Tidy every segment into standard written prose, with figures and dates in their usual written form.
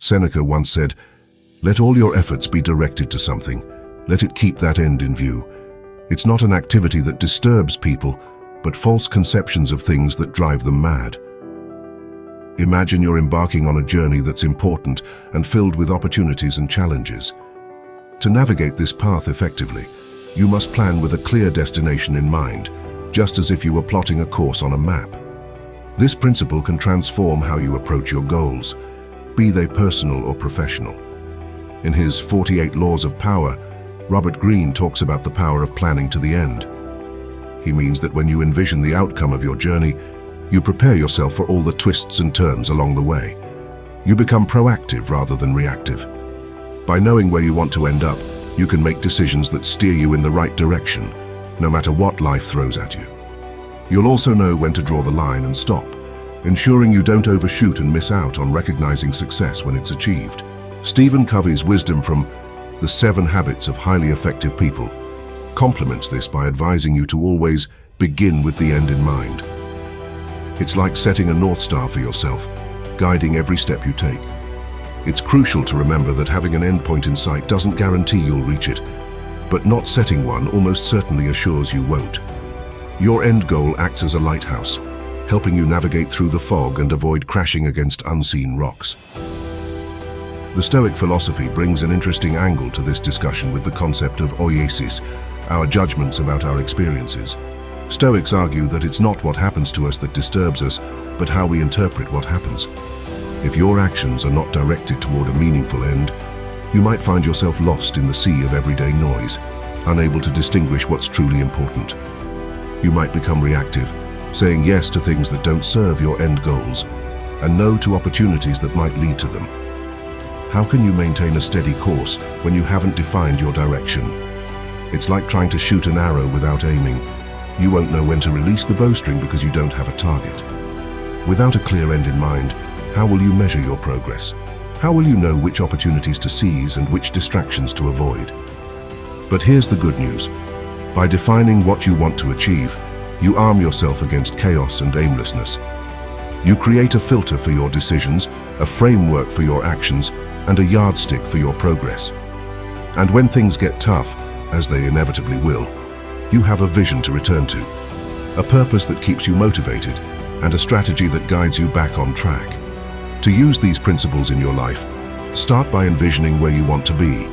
Seneca once said, "Let all your efforts be directed to something. Let it keep that end in view." It's not an activity that disturbs people, but false conceptions of things that drive them mad. Imagine you're embarking on a journey that's important and filled with opportunities and challenges. To navigate this path effectively, you must plan with a clear destination in mind, just as if you were plotting a course on a map. This principle can transform how you approach your goals, be they personal or professional. In his 48 Laws of Power, Robert Greene talks about the power of planning to the end. He means that when you envision the outcome of your journey, you prepare yourself for all the twists and turns along the way. You become proactive rather than reactive. By knowing where you want to end up, you can make decisions that steer you in the right direction, no matter what life throws at you. You'll also know when to draw the line and stop, ensuring you don't overshoot and miss out on recognizing success when it's achieved. Stephen Covey's wisdom from The 7 Habits of Highly Effective People complements this by advising you to always begin with the end in mind. It's like setting a North Star for yourself, guiding every step you take. It's crucial to remember that having an endpoint in sight doesn't guarantee you'll reach it, but not setting one almost certainly assures you won't. Your end goal acts as a lighthouse, helping you navigate through the fog and avoid crashing against unseen rocks. The Stoic philosophy brings an interesting angle to this discussion with the concept of oiesis, our judgments about our experiences. Stoics argue that it's not what happens to us that disturbs us, but how we interpret what happens. If your actions are not directed toward a meaningful end, you might find yourself lost in the sea of everyday noise, unable to distinguish what's truly important. You might become reactive, saying yes to things that don't serve your end goals, and no to opportunities that might lead to them. How can you maintain a steady course when you haven't defined your direction? It's like trying to shoot an arrow without aiming. You won't know when to release the bowstring because you don't have a target. Without a clear end in mind, how will you measure your progress? How will you know which opportunities to seize and which distractions to avoid? But here's the good news. By defining what you want to achieve, you arm yourself against chaos and aimlessness. You create a filter for your decisions, a framework for your actions, and a yardstick for your progress. And when things get tough, as they inevitably will, you have a vision to return to, a purpose that keeps you motivated, and a strategy that guides you back on track. To use these principles in your life, start by envisioning where you want to be.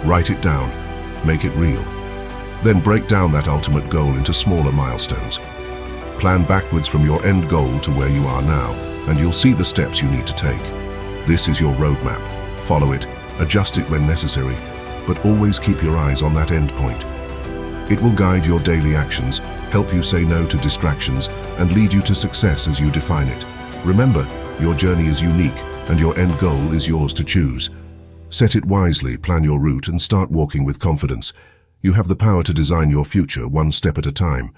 Write it down, make it real. Then break down that ultimate goal into smaller milestones. Plan backwards from your end goal to where you are now, and you'll see the steps you need to take. This is your roadmap. Follow it, adjust it when necessary, but always keep your eyes on that end point. It will guide your daily actions, help you say no to distractions, and lead you to success as you define it. Remember, your journey is unique, and your end goal is yours to choose. Set it wisely, plan your route, and start walking with confidence. You have the power to design your future one step at a time.